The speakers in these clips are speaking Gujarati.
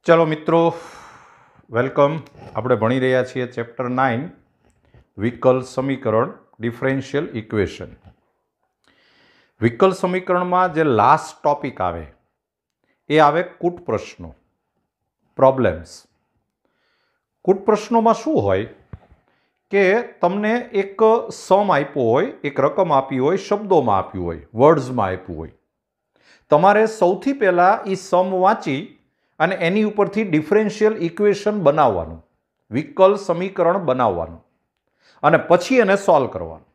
चलो मित्रों, वेलकम। આપણે ભણી રહ્યા છીએ ચેપ્ટર 9 વિકલ સમીકરણ ડિફરન્શિયલ ઇક્વેશન। વિકલ સમીકરણમાં જે લાસ્ટ ટોપિક આવે એ આવે કૂટ પ્રશ્નો, પ્રોબ્લેમ્સ। કૂટ પ્રશ્નોમાં શું હોય કે તમને એક સમ આપ્યો હોય, એક રકમ આપી હોય, શબ્દોમાં આપ્યું હોય, વર્ડ્સમાં આપ્યું હોય। તમારે સૌથી પહેલા એ સમ વાંચી અને એની ઉપરથી ડિફરન્શિયલ ઇક્વેશન બનાવવાનું, વિકલ સમીકરણ બનાવવાનું અને પછી એને સોલ્વ કરવાનું।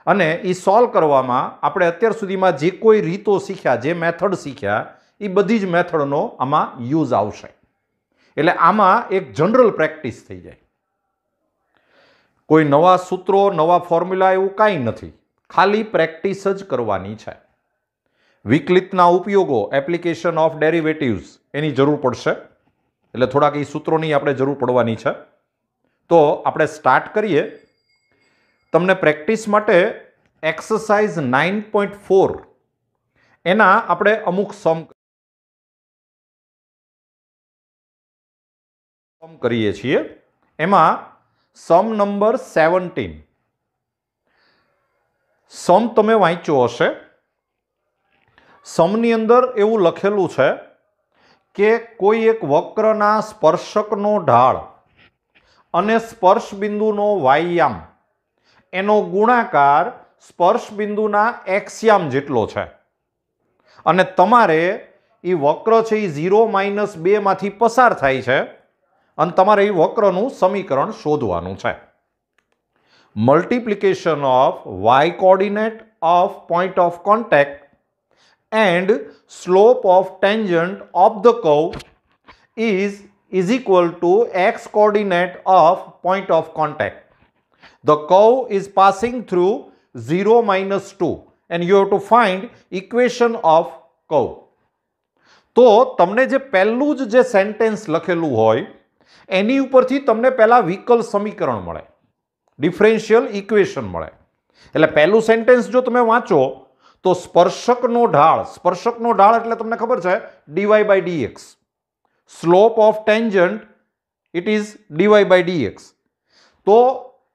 અને એ સોલ્વ કરવામાં આપણે અત્યાર સુધીમાં જે કોઈ રીતો શીખ્યા, જે મેથડ શીખ્યા, એ બધી જ મેથડનો આમાં યુઝ આવશે। એટલે આમાં એક જનરલ પ્રેક્ટિસ થઈ જાય। કોઈ નવા સૂત્રો, નવા ફોર્મ્યુલા એવું કાંઈ નથી, ખાલી પ્રેક્ટિસ જ કરવાની છે। વિકલિતના ઉપયોગો, એપ્લિકેશન ઓફ ડેરિવેટિવ્સ, એની જરૂર પડશે, એટલે થોડાક એ સૂત્રોની આપણે જરૂર પડવાની છે। તો આપણે સ્ટાર્ટ કરીએ। તમને પ્રેક્ટિસ માટે એક્સરસાઇઝ 9.4 એના આપણે અમુક સમ કરીએ છીએ। એમાં સમ નંબર 17 સમ તમે વાંચ્યો હશે। સમની અંદર એવું લખેલું છે કે કોઈ એક વક્રના સ્પર્શકનો ઢાળ અને સ્પર્શ બિંદુનો વાયયામ એનો ગુણાકાર સ્પર્શ બિંદુના એક્સયામ જેટલો છે અને તમારે એ વક્ર છે એ 0-2 માંથી પસાર થાય છે અને તમારે એ વક્રનું સમીકરણ શોધવાનું છે। Multiplication of y coordinate of point of contact and slope of tangent of the curve is equal to x coordinate of point of contact. The curve is passing through 0-2 and you have to find equation of curve. તો તમને જે પહેલું જે સેન્ટેન્સ લખેલું હોય એની ઉપરથી તમને પહેલા વિકલ સમીકરણ મળે, ડિફરન્શિયલ ઇક્વેશન મળે। એટલે પહેલું સેન્ટેન્સ જો તમે વાંચો તો સ્પર્શકનો ઢાળ એટલે તમને ખબર છે dy by dx, slope of tangent it is dy by dx। તો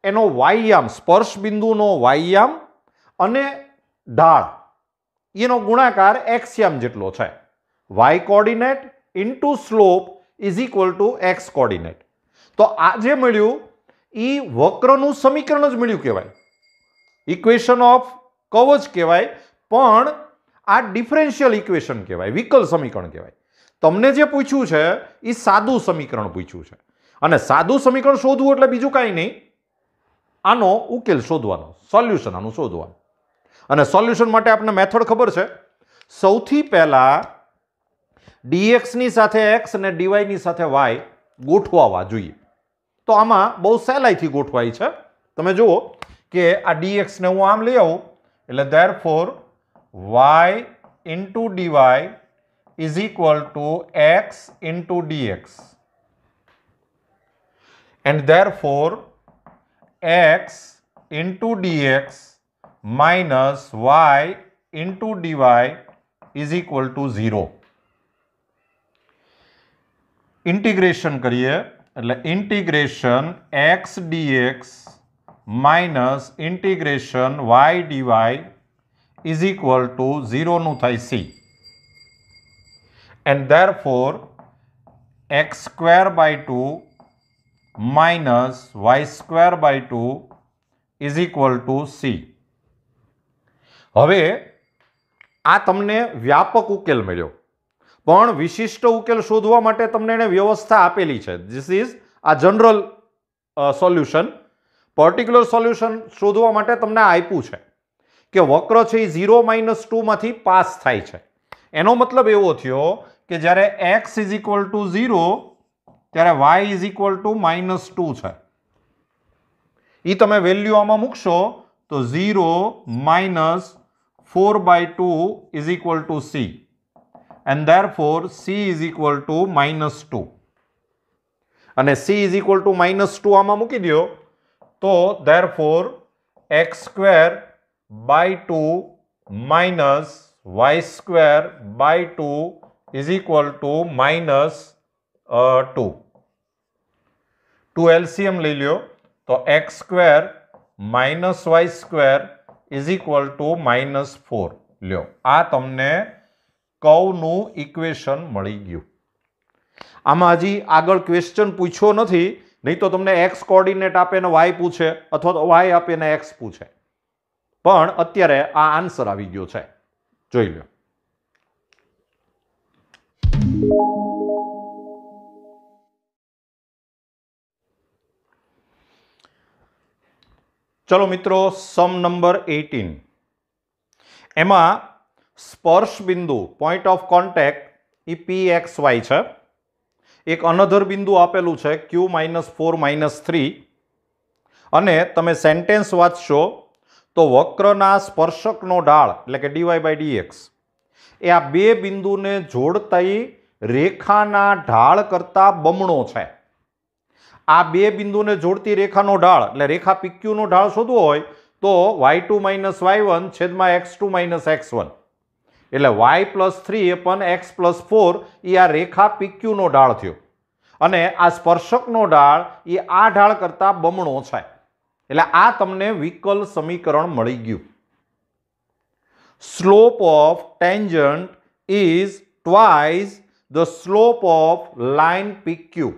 એનો વાયયામ, સ્પર્શ બિંદુનો વાયયામ અને ઢાળ એનો ગુણાકાર એક્સયામ જેટલો છે। y coordinate into slope is equal two x coordinate. તો આ જે મળ્યું એ વક્રનું સમીકરણ જ મળ્યું કહેવાય, ઇક્વેશન ઓફ કર્વ જ કહેવાય, પણ આ ડિફરન્શિયલ ઇક્વેશન કહેવાય, વિકલ સમીકરણ કહેવાય। તમને જે પૂછ્યું છે એ સાદું સમીકરણ પૂછ્યું છે અને સાદું સમીકરણ શોધવું એટલે બીજું કાંઈ નહીં, આનો ઉકેલ શોધવાનો, સોલ્યુશન આનું શોધવાનું। અને સોલ્યુશન માટે આપણને મેથડ ખબર છે। સૌથી પહેલા dx ની સાથે x અને dy ની સાથે y ગોઠવવા જોઈએ। તો આમાં બહુ સહેલાઈથી ગોઠવાય છે। તમે જુઓ કે આ dx ને હું આમ લઈ આવું એટલે therefore y into dy is equal to x into dx and therefore x into dx minus y into dy is equal to 0। Integration કરીએ એટલે integration x dx minus integration y dy is equal to 0 નું થાય c and therefore x square by 2 minus y square by 2 is equal to c। હવે આ તમને વ્યાપક ઉકેલ મળ્યો, પણ વિશિષ્ટ ઉકેલ શોધવા માટે તમને એને વ્યવસ્થા આપેલી છે। ધીસ ઇઝ આ જનરલ સોલ્યુશન। પર્ટિક્યુલર સોલ્યુશન શોધવા માટે તમને આપ્યું છે કે વક્ર છે એ 0-2 માંથી પાસ થાય છે। એનો મતલબ એવો થયો કે જ્યારે x ઇઝ ઇક્વલ ટુ 0 ત્યારે y ઇઝ ઇક્વલ ટુ -2 છે। એ તમે વેલ્યુ આમાં મૂકશો તો 0 -4/2 is equal two c and therefore c is equal two -2 અને c ઇઝ ઇક્વલ ટુ -2 આમાં મૂકી દો તો therefore x square by 2 minus y square by 2 is equal to minus 2 2 LCM લઈ લ્યો તો x square minus y square is equal to -4 લ્યો. આ તમને કર્વનું ઇક્વેશન મળી ગયું. આમાં હજી આગળ ક્વેશ્ચન પૂછ્યો નથી, નહીં તો તમને x કોઓર્ડિનેટ આપે ને y પૂછે અથવા તો y આપે ને x પૂછે. પણ અત્યારે આ આન્સર આવી ગયો છે, જોઈ લો. ચલો મિત્રો, સમ નંબર 18. એમાં સ્પર્શ બિંદુ point of contact A PXY છે. એક અનધર બિંદુ આપેલું છે Q-4 -3 અને તમે સેન્ટેન્સ વાંચશો તો વક્રના સ્પર્શકનો ઢાળ એટલે કે dy/dx એ આ બે બિંદુને જોડતી રેખાના ઢાળ કરતા બમણો છે. આ બે બિંદુને જોડતી રેખાનો ઢાળ એટલે રેખા PQ નો ઢાળ શોધવો હોય તો y2 - y1 છેદમાં x2 - x1 એટલે y + 3 upon x + 4 એ આ રેખા PQ નો ઢાળ થયો અને આ સ્પર્શકનો ઢાળ એ આ ઢાળ કરતા બમણો છે. એટલે આ તમને વિકલ સમીકરણ મળી ગયું. Slope of tangent is twice the slope of line PQ.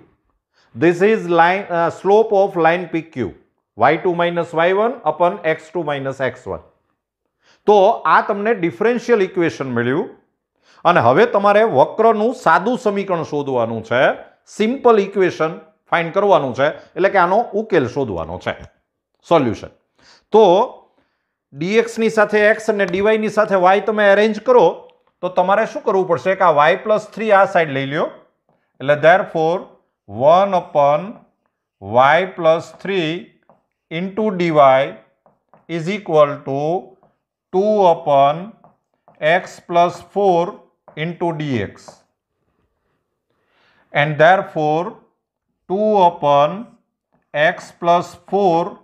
This is slope of line PQ, y2 - y1 upon x2 - x1. તો આ તમને ડિફરન્શિયલ ઇક્વેશન મળ્યું અને હવે તમારે વક્રનું સાદું સમીકરણ શોધવાનું છે, સિમ્પલ ઇક્વેશન ફાઇન્ડ કરવાનું છે, એટલે કે આનો ઉકેલ શોધવાનો છે, સોલ્યુશન. તો dx ની સાથે x અને dy ની સાથે y તમે અરેન્જ કરો તો તમારે શું કરવું પડશે કે આ y + 3 આ સાઈડ લઈ લ્યો એટલે therefore 1 upon y + 3 into dy is equal to 2 upon x + 4 into dx, and therefore 2 upon x + 4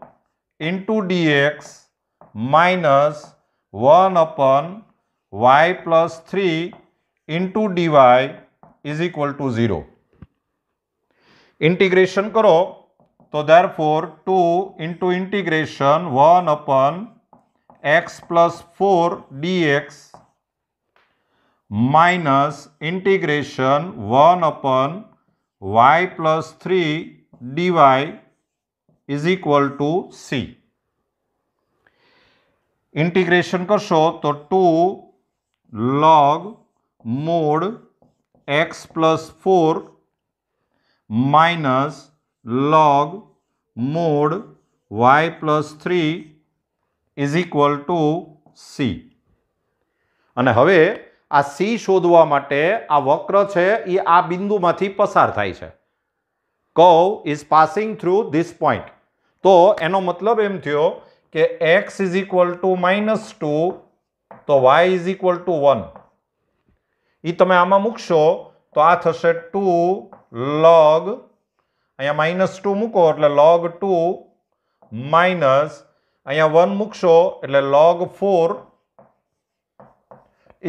into dx minus 1 upon y + 3 into dy is equal to 0. Integration करो तो therefore 2 into integration 1 upon x + 4 dx minus integration 1 upon y + 3 dy is equal to c. Integration करशो तो 2 log mod x + 4 minus log mod y + 3 is equal to c. અને હવે આ c શોધવા માટે આ વક્ર છે એ આ બિંદુમાંથી પસાર થાય છે. Curve is passing through this point. તો એનો મતલબ એમ થયો કે x is equal to -2 તો y is equal to 1. એ તમે આમાં મૂકશો તો આ થશે 2 log, અહીંયા -2 મૂકો એટલે log 2 માઇનસ અહીંયા 1 મૂકશો એટલે log 4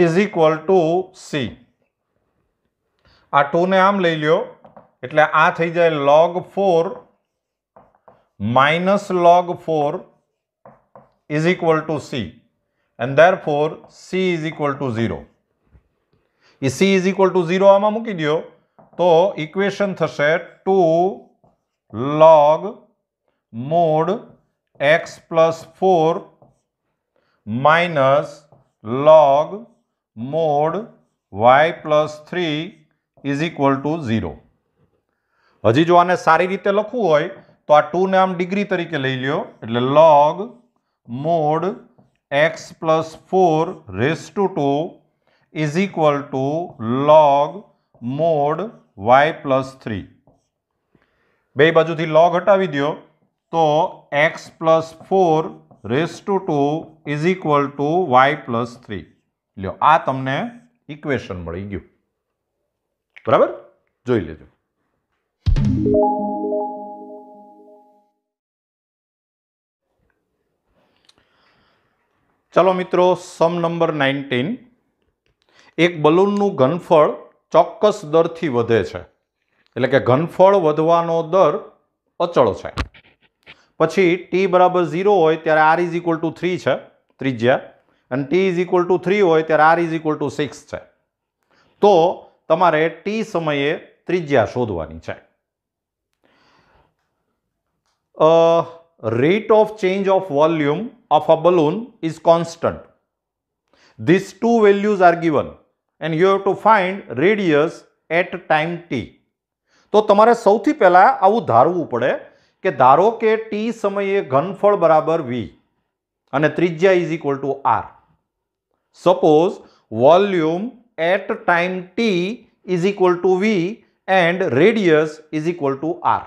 is equal to c. આ 2 ને આમ લઈ લ્યો એટલે આ થઈ જાય log 4 minus log 4 is equal to c, and therefore c is equal to 0. A c is equal to 0 આમાં મૂકી દો તો ઇક્વેશન થશે 2 log mod x + 4 minus log mod y + 3 is equal to 0. હજી જો આને સારી રીતે લખવું હોય તો આ 2 ને આમ ડિગ્રી તરીકે લઈ લ્યો એટલે log mod x + 4 raised to 2 is equal to log mod y + 3. બે બાજુથી log હટાવી દો તો x + 4 raised to 2 is equal to y + 3. લ્યો આ તમને ઇક્વેશન મળી ગયું. બરાબર, જોઈ લેજો. ચાલો મિત્રો, સમ નંબર 19. એક બલૂનનું ઘનફળ ચોક્કસ દરથી વધે છે એટલે કે ઘનફળ વધવાનો દર અચળ છે. પછી t બરાબર 0 હોય ત્યારે r ઇઝ ઇક્વલ ટુ 3 છે ત્રિજ્યા, અને t ઇઝ ઇક્વલ ટુ 3 હોય ત્યારે r ઇઝ ઇક્વલ ટુ 6 છે. તો તમારે t સમયે ત્રિજ્યા શોધવાની છે. Rate of change of volume of a balloon is constant. These two values are given and you have to find radius at time t. તો તમારે સૌથી પહેલા આવું ધારવું પડે કે ધારો કે t સમયે ઘનફળ બરાબર v અને ત્રિજ્યા is equal to r. Suppose volume at time t is equal to v and radius is equal to r.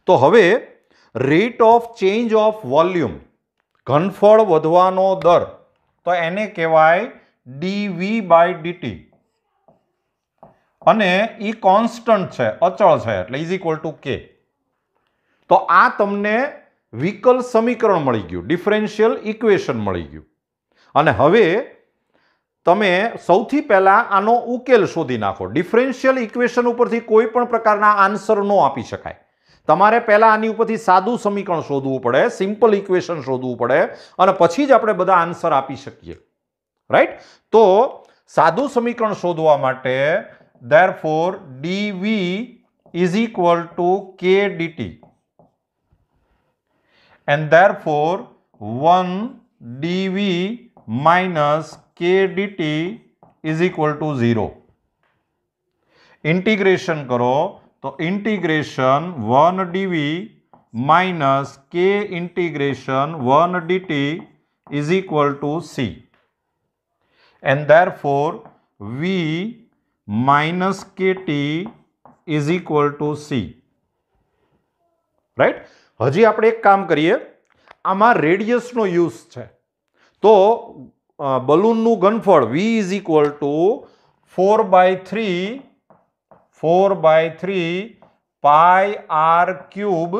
તો હવે rate of change of volume, ઘનફળ વધવાનો દર, તો એને કહેવાય dv બાય dt, અને એ કોન્સ્ટન્ટ છે, અચળ છે, એટલે ઇઝ ઇક્વલ ટુ k. તો આ તમને વિકલ સમીકરણ મળી ગયું, ડિફરન્શિયલ ઇક્વેશન મળી ગયું. અને હવે તમે સૌથી પહેલા આનો ઉકેલ શોધી નાખો. ડિફરન્શિયલ ઇક્વેશન ઉપરથી કોઈ પણ પ્રકારના આન્સર ન આપી શકાય. તમારે પહેલા આની ઉપરથી સાદું સમીકરણ શોધવું પડે, સિમ્પલ ઇક્વેશન શોધવું પડે, અને પછી જ આપણે બધા આન્સર આપી શકીએ. રાઈટ? તો સાદું સમીકરણ શોધવા માટે therefore dv is equal to k dt and therefore 1 dv minus k dt is equal to 0. Integration करो तो integration 1 dv minus k integration 1 dt is equal to c, and therefore v minus kt is equal to c. Right? હજી આપણે એક કામ કરીએ. આમાં રેડિયસનો યુઝ છે. તો બલૂનનું ઘનફળ v is equal to 4/3 pi r cube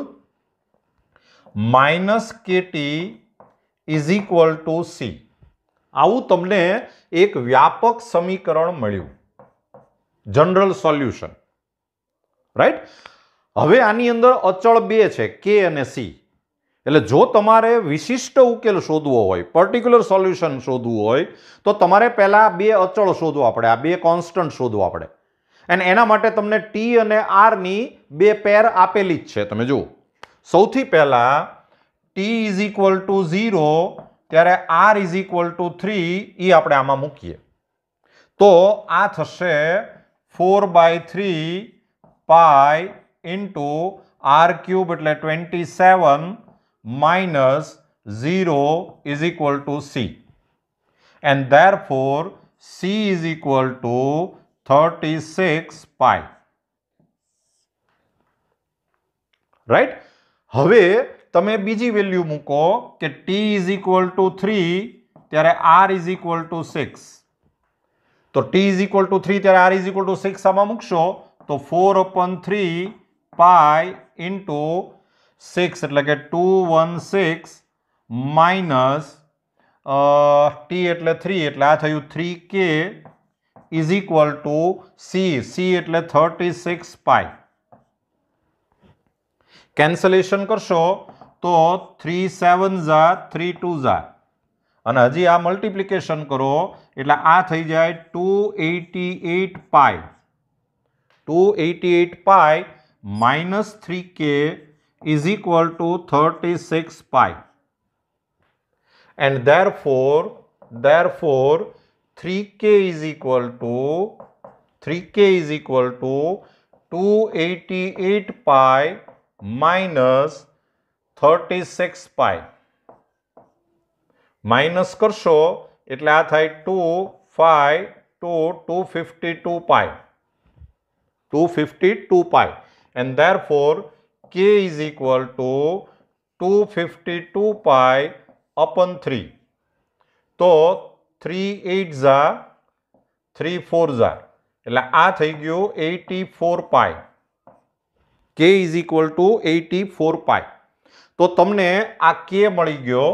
minus kt is equal to c. આવું તમને એક વ્યાપક સમીકરણ મળ્યું, જનરલ સોલ્યુશન. રાઈટ? હવે આની અંદર અચળ બે છે, k અને c. એટલે જો તમારે વિશિષ્ટ ઉકેલ શોધવો હોય, પર્ટિક્યુલર સોલ્યુશન શોધવું હોય, તો તમારે પહેલા બે અચળ શોધવા પડે, આ બે કોન્સ્ટન્ટ શોધવા પડે. અને એના માટે તમને t અને r ની બે પેર આપેલી જ છે. તમે જુઓ, સૌથી પહેલા t ઇઝ ઇક્વલ ટુ 0 ત્યારે r ઇઝ ઇક્વલ ટુ 3 એ આપણે આમાં મૂકીએ. તો આ થશે 4/3 pi into r cube એટલે 27 minus 0 is equal to c, and therefore c is equal to 36 pi. Right? હવે તમે બીજી વેલ્યુ મૂકો કે t is equal to 3 ત્યારે r is equal to 6. તો t is equal to 3 ત્યારે r is equal to 6 આમાં મૂકશો તો 4/3 pi into 6 એટલે કે 216 minus t એટલે 3 એટલે આ થયું 3k is equal to c. c એટલે 36 pi. કેન્સલેશન કરશો તો 3 7s are 3 2s are, અને હજી આ મલ્ટીપ્લિકેશન કરો એટલે આ થઈ જાય 288 pi. 288 pi minus 3k is equal to 36 pi, and therefore 3k is equal to 288 pi minus 36 pi. Minus કરશો એટલે આ થાય 2 5 2 252 pi. 252 pi, and therefore k is equal to 252 pi upon 3. તો 3 8s are 3 4s are એટલે આ થઈ ગયું 84 pi. k is equal to 84 pi. તો તમને આ k મળી ગયો.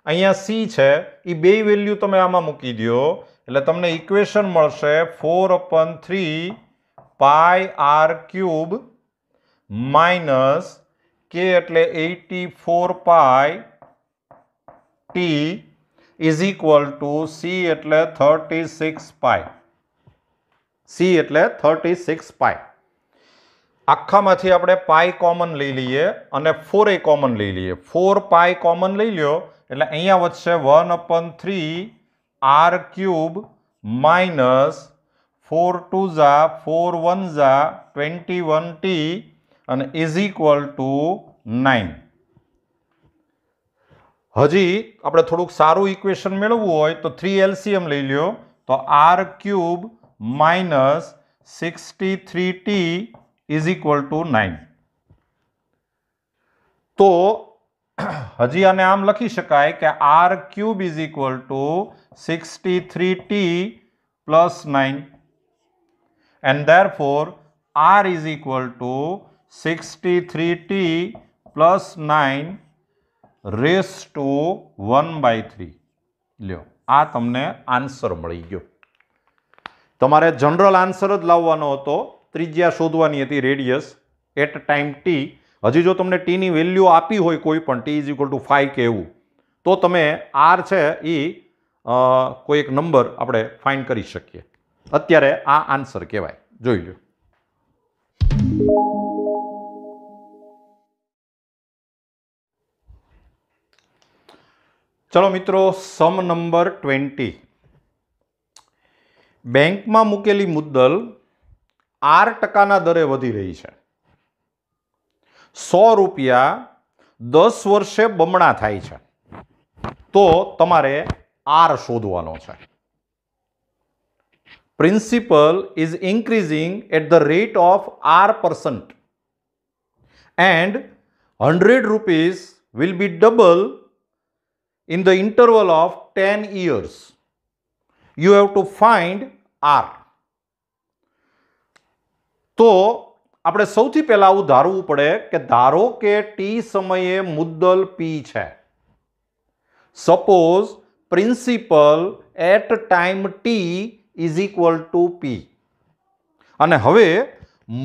અહીંયા c છે, એ બે વેલ્યુ તમે આમાં મૂકી દો એટલે તમને ઇક્વેશન મળશે 4/3 પાઈ આર ક્યુબ માઇનસ કે એટલે 84 pi t is equal to c એટલે 36 પાઈ. સી એટલે 36 પાઈ. આખામાંથી આપણે પાઈ કોમન લઈ લઈએ અને 4 કોમન લઈ લઈએ. 4 પાઈ કોમન લઈ લ્યો એટલે અહીંયા વધશે 1/3 આર ક્યુબ માઇનસ 4 2 ઝા 4 1 ઝા 21 ટી અને ઇઝ ઇક્વલ ટુ 9. હજી આપણે થોડુંક સારું ઇક્વેશન મેળવવું હોય તો 3 એલસીએમ લઈ લ્યો તો R cube minus 63 T is equal to 9. તો હજી આને આમ લખી શકાય કે R cube is equal to 63 T plus 9 and therefore R is equal to 63 T plus 9 raise to 1/3. લ્યો આ તમને આન્સર મળી ગયો. તમારે જનરલ આન્સર જ લાવવાનો હતો. ત્રિજ્યા શોધવાની હતી રેડિયસ એટ ટાઈમ ટી. હજી જો તમને ટીની વેલ્યુ આપી હોય કોઈ પણ ટી ઇઝ ઇક્વલ ટુ 5 કે એવું તો તમે આર છે એ કોઈ એક નંબર આપણે ફાઇન્ડ કરી શકીએ. અત્યારે આ આન્સર કહેવાય. જોઈ લો. ચલો મિત્રો, સમ નંબર 20. બેંકમાં મૂકેલી મુદ્દલ 8% દરે વધી રહી છે. 100 રૂપિયા 10 વર્ષે બમણા થાય છે. તો તમારે આર શોધવાનો છે. Principal is increasing at the rate of R% and 100 rupees will be double in the interval of 10 years. You have to find R. તો આપણે સૌથી પહેલા આવું ધારવું પડે કે ધારો કે ટી સમયે મુદ્દલ પી છે. Suppose principal at time t is equal to p. અને હવે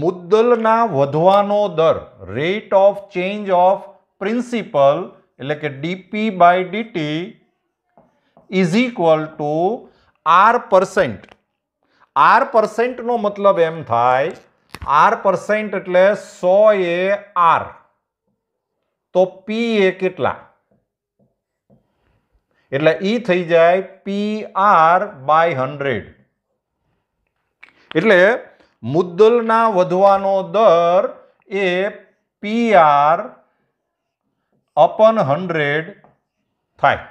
મુદ્દલના વધવાનો દર rate of change of principal એટલે કે DP by dt is equal to R%. R% નો મતલબ એમ થાય R% એટલે 100 એ R તો P એ કેટલા એટલે ઈ થઈ જાય PR બાય 100. એટલે મુદ્દલના વધવાનો દર એ PR upon 100 થાય.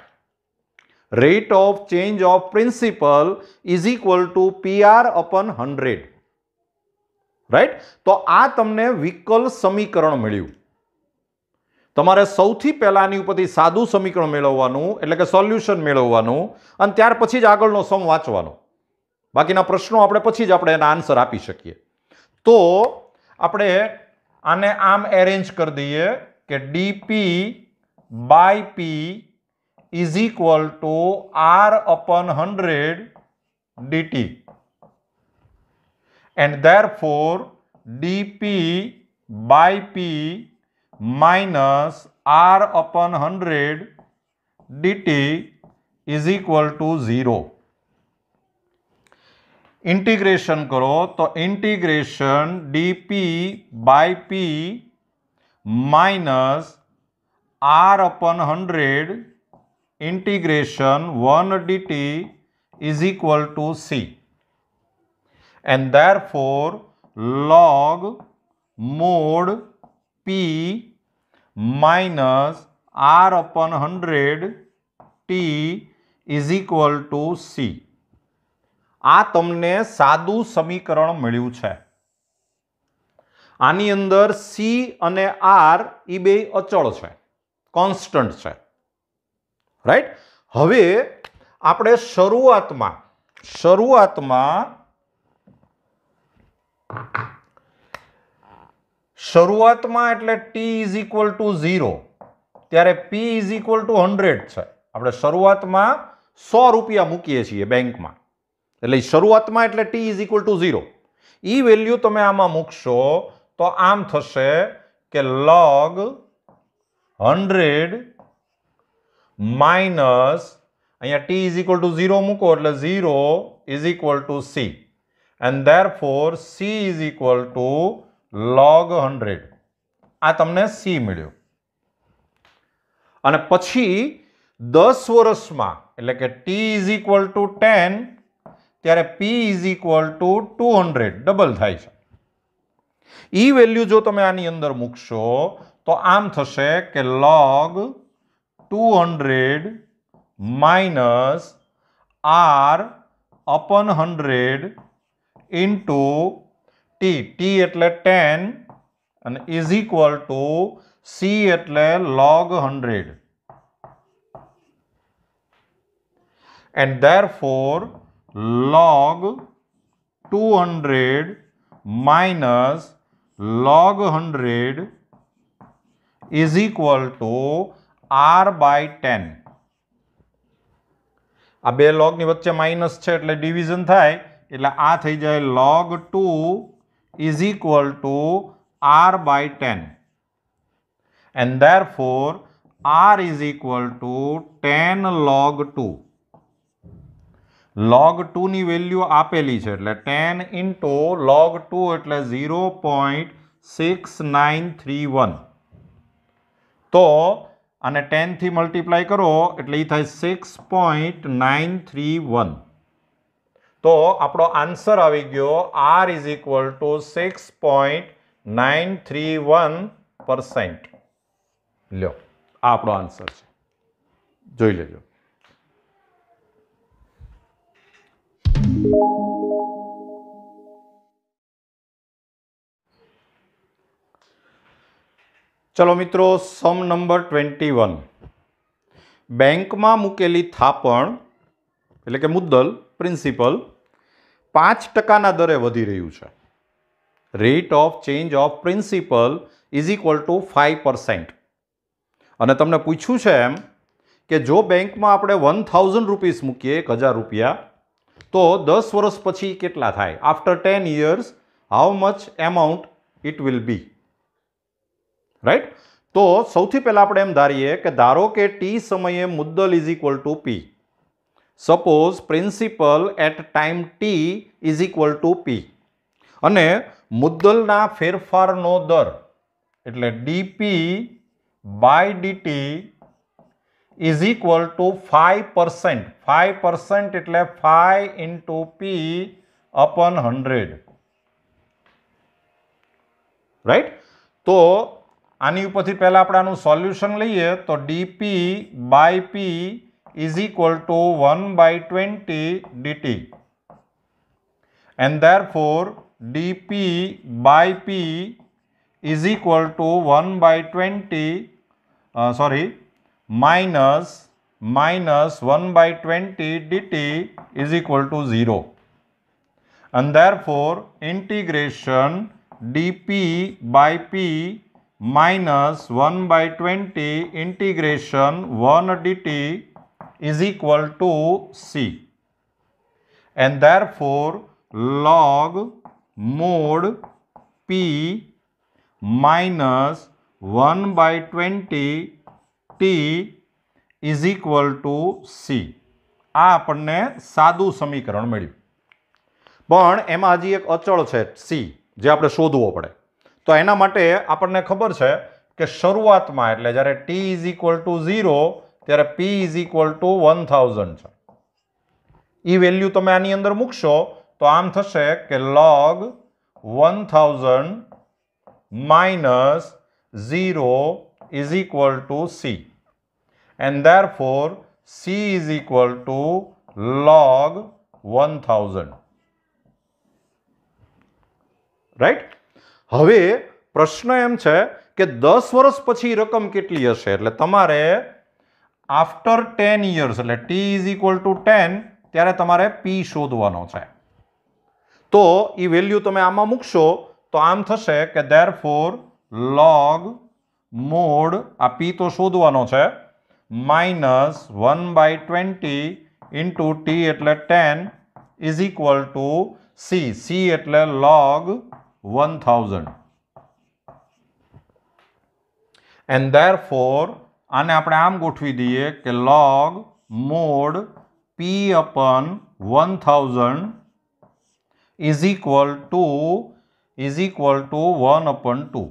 Rate of change of principal is equal to PR upon 100. Right? તો આ તમને વિકલ સમીકરણ મળ્યું. તમારે સૌથી પહેલા આની ઉપરથી સાદું સમીકરણ મેળવવાનું એટલે કે સોલ્યુશન મેળવવાનું અને ત્યાર પછી જ આગળનો સમ વાંચવાનો. બાકીના પ્રશ્નો આપણે પછી જ આપણે એના આન્સર આપી શકીએ. તો આપણે આને આમ એરેન્જ કરી દઈએ કે DP by P is equal to R upon 100 dt and therefore dP by P minus R upon 100 dt is equal to 0. Integration करो तो integration dP by P minus R upon 100 integration 1 dt is equal to C and therefore log mod P minus R upon 100 T is equal to C. આ તમને સાદું સમીકરણ મળ્યું છે. આની અંદર C અને R એ બે અચળ છે, કોન્સ્ટન્ટ છે. રાઈટ? હવે આપણે શરૂઆતમાં એટલે t ઇઝ ઇક્વલ ટુ 0 ત્યારે p ઇઝ ઇક્વલ ટુ 100 છે. આપણે શરૂઆતમાં 100 રૂપિયા મૂકીએ છીએ બેંકમાં એટલે શરૂઆતમાં એટલે t ઇઝ ઇક્વલ ટુ 0. ई वेल्यू तमे आमां मूकशो तो आम थशे के log 100 माइनस अहींया t इज इक्वल टू 0 मूको એટલે 0 is equal to c and therefore c is equal to log 100 आ तमने c मळ्यो અને પછી 10 વર્ષમાં એટલે કે t इज इक्वल टू 10 ત્યારે p is equal to 200 double થાય છે ई વેલ્યુ જો તમે આની અંદર મૂકશો તો આમ થશે કે log 200 minus r upon 100 into t. t એટલે 10 and is equal to c એટલે log 100. And therefore log 200 minus log 100 is equal to r by 10. Uh bay log ની વચ્ચે માઇનસ છે એટલે ડિવિઝન થાય એટલે આ થઈ જાય log 2 is equal to r by 10 and therefore r is equal to 10 log 2. log 2 ની વેલ્યુ આપેલી છે એટલે 10 into log 2 એટલે 0.6931 તો અને 10 થી મલ્ટીપ્લાય કરો એટલે એ થાય 6.931 તો આપણો આન્સર આવી ગયો r is equal to 6.931%. લ્યો આ આપણો આન્સર છે જોઈ લેજો. चलो मित्रों सम नंबर 21 बैंक में मूकेली थापण एटले के मुद्दल प्रिंसिपल 5% दरे वधी रह्यु छे. Rate of change of principal is equal to 5%. अने तमने पूछ्यु छे एम के जो बैंक में आपणे 1000 रुपीस मूकीए 1000 रुपया तो 10 वर्ष पछी केटला थाय after 10 years how much amount it will be right. तो सौथी पहला આપણે એમ ધારીએ કે ધારો કે t સમયે મુદ્દલ is equal to p. Suppose principal at time t is equal to p અને મુદ્દલના ફેરફારનો દર એટલે dp by dt is equal to 5%. 5% એટલે 5 into p upon 100 राइट. तो આની ઉપરથી પહેલા આપણે આનું સોલ્યુશન લઈએ તો dp by p is equal to 1/20 dt and therefore dp by p is equal to 1/20 minus 1/20 dt is equal to 0 and therefore integration dp by p minus 1/20 integration 1 dt is equal to c and therefore log mod p minus 1/20 t is equal to c. આ આપણને સાદું સમીકરણ મળ્યું પણ એમાં હજી એક અચળ છે c જે આપણે શોધવો પડે. તો એના માટે આપણને ખબર છે કે શરૂઆતમાં એટલે જ્યારે t ઇઝ ઇક્વલ ટુ 0 ત્યારે p ઇઝ ઇક્વલ ટુ 1000 છે. એ વેલ્યુ તમે આની અંદર મૂકશો તો આમ થશે કે log 1000 minus 0 is equal two c and therefore c is equal two log 1000 right. હવે પ્રશ્ન એમ છે કે 10 વર્ષ પછી રકમ કેટલી હશે એટલે તમારે આફ્ટર 10 years એટલે t ઇઝ ઇક્વલ ટુ 10 ત્યારે તમારે p શોધવાનો છે. તો એ વેલ્યુ તમે આમાં મૂકશો તો આમ થશે કે ધેરફોર log મોડ આ p તો શોધવાનો છે માઇનસ 1/20 ઇન્ટુ t એટલે 10 ઇઝ ઇક્વલ ટુ c એટલે log 1000 and therefore આને આપણે આમ ગોઠવી દઈએ કે log mod p upon 1000 is equal to 1/2.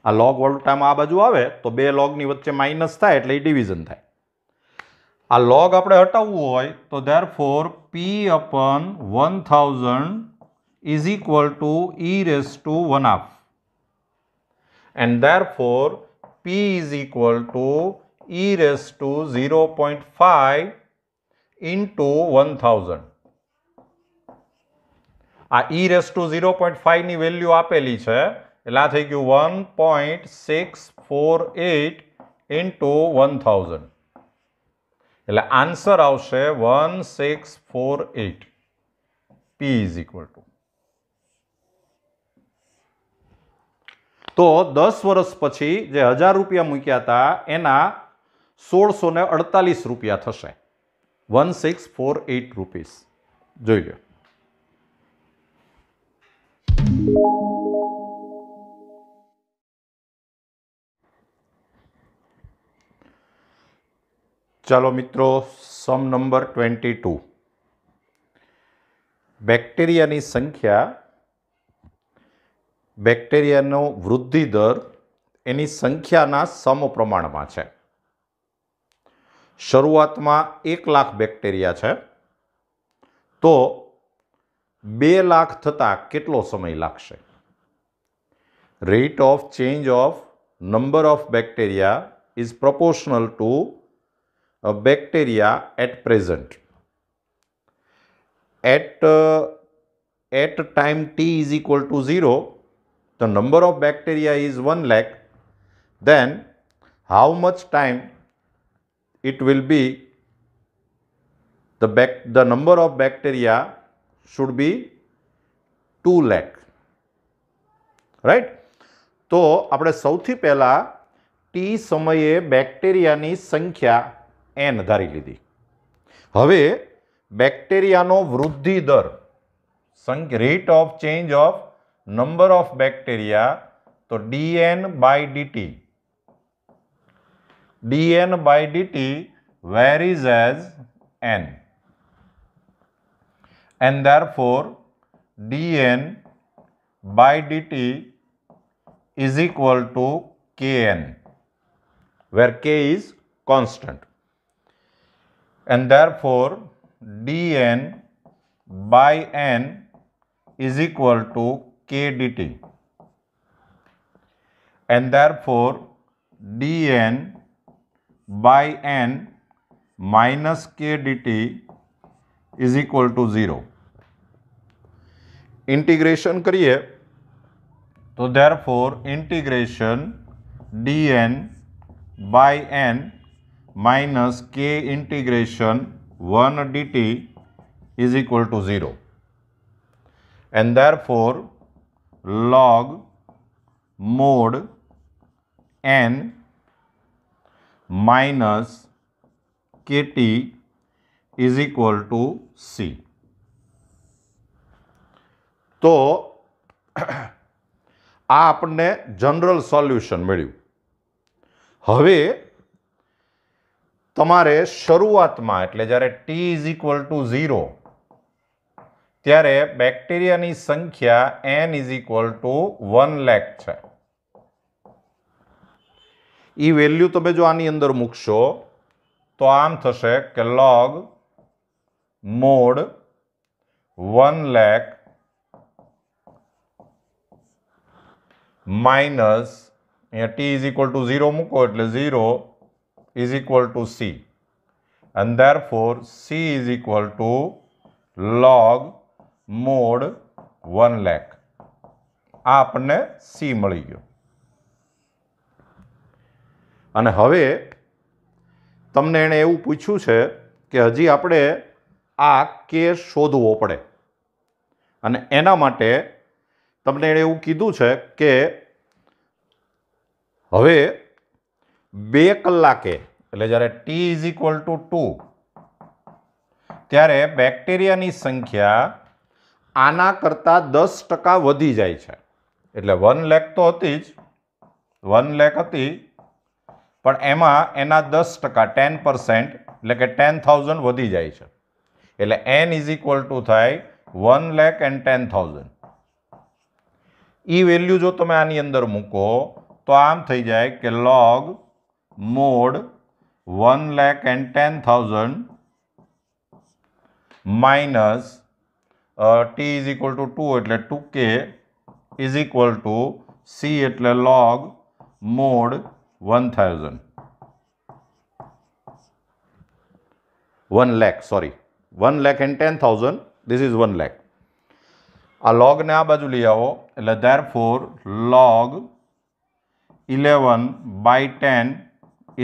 આ log વાળું ટર્મ આ બાજુ આવે તો બે log ની વચ્ચે માઇનસ થાય એટલે ડિવિઝન થાય. આ log આપણે હટાવવું હોય તો therefore p upon 1000 is equal to e raised to 1/2 and therefore p is equal to e raised to 0.5 into 1000. આ e raised to 0.5 ની વેલ્યુ આપેલી છે એટલે આ થઈ ગયું 1.648 into 1000 એટલે આન્સર આવશે 1648. p is equal to તો 10 વર્ષ પછી જે 1000 રૂપિયા મૂક્યા હતા એના 1648 રૂપિયા થશે. 1648 રૂપીસ. જોઈ લો. ચાલો મિત્રો, સમ નંબર 22. બેક્ટેરિયાની સંખ્યા, બેક્ટેરિયાનો વૃદ્ધિ દર એની સંખ્યાના સમપ્રમાણમાં છે. શરૂઆતમાં 1 લાખ બેક્ટેરિયા છે તો 2 લાખ થતાં કેટલો સમય લાગશે? Rate of change of number of bacteria is proportional to bacteria at present. At time t is equal to 0, the number of bacteria is 1 lakh. Then how much time it will be? The number of bacteria should be 2 lakh. Right? તો આપણે સૌથી પહેલા t સમયે બેક્ટેરિયાની સંખ્યા n ધારી લીધી. હવે બેક્ટેરિયાનો વૃદ્ધિ દર, rate of change of number of bacteria, તો dn by dt. dn by dt varies as n and therefore dn by dt is equal to kn, where k is constant, and therefore dn by n is equal to k dt, and therefore dn by n minus k dt is equal to 0. Integration करिए तो therefore integration dn by n minus k integration 1 dt is equal to 0, and therefore log mod n minus kt is equal to c. તો આ આપણને જનરલ સોલ્યુશન મળ્યું. હવે તમારે શરૂઆતમાં એટલે જ્યારે t is equal to 0 ત્યારે બેક્ટેરિયાની સંખ્યા n is equal to 1 lakh છે. એ વેલ્યુ તમે જો આની અંદર મૂકશો તો આમ થશે કે log mod 1 lakh minus t is equal to 0 મૂકો એટલે 0 is equal to c, and therefore c is equal to log mod 1 lakh. આ આપણને c મળી ગયો. અને હવે તમને એણે એવું પૂછ્યું છે કે હજી આપણે આ k શોધવો પડે, અને એના માટે તમને એણે એવું કીધું છે કે હવે 2 કલાકે એટલે જ્યારે t is equal to 2 ત્યારે બેક્ટેરિયાની સંખ્યા આના કરતાં 10% વધી જાય છે. એટલે 1 લાખ તો હતી જ, 1 લાખ હતી, પણ એમાં એના 10% 10%, એટલે કે 10,000 વધી જાય છે. એટલે n ઇઝ ઇક્વલ ટુ થાય 1,10,000. એ વેલ્યુ જો તમે આની અંદર મૂકો તો આમ થઈ જાય કે log mod 1,10,000 minus t is equal two 2 એટલે 2k is equal two c એટલે log mod 1,000. 1 lakh, sorry, 1,10,000, this is 1 lakh. આ log ને આ બાજુ લઈ આવો એટલે therefore log 11/10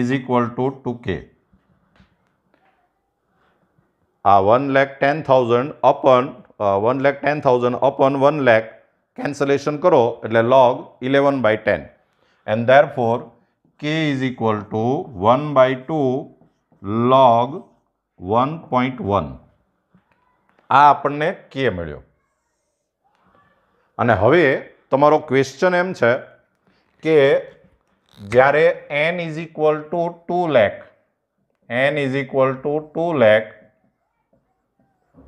is equal to 2k. આ 1,10,000 upon 1 lakh cancellation કરો એટલે log 11/10 and therefore k is equal to 1/2 log 1.1. આ આપણને k મળ્યો. અને હવે તમારો ક્વેશ્ચન એમ છે કે જ્યારે n is equal two 2 lakh, n is equal two 2 lakh,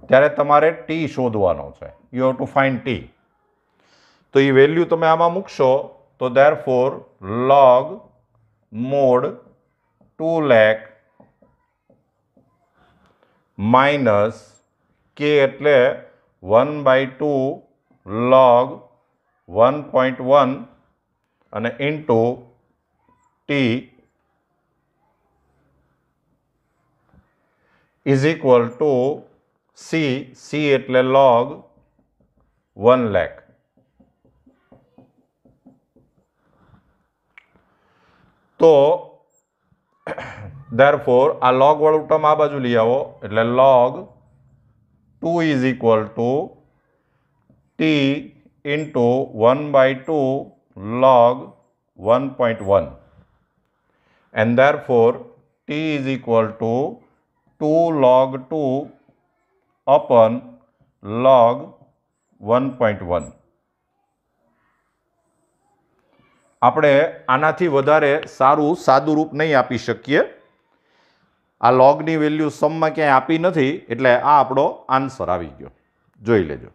ત્યારે તમારે t શોધવાનો છે. You have to find t. તો એ વેલ્યુ તમે આમાં મૂકશો તો therefore log mod 2 lakh minus k એટલે 1/2 log 1.1 અને into t is equal two c એટલે log 1 lakh. તો therefore આ log વાળું ટર્મ આ બાજુ લઈ આવો એટલે log 2 is equal two t into 1/2 log 1.1 and therefore t is equal to 2 log 2 upon log 1.1. આપણે આનાથી વધારે સારું સાદું રૂપ નહીં આપી શકીએ. આ લોગની વેલ્યુ સમમાં ક્યાંય આપી નથી એટલે આ આપણો આન્સર આવી ગયો. જોઈ લેજો.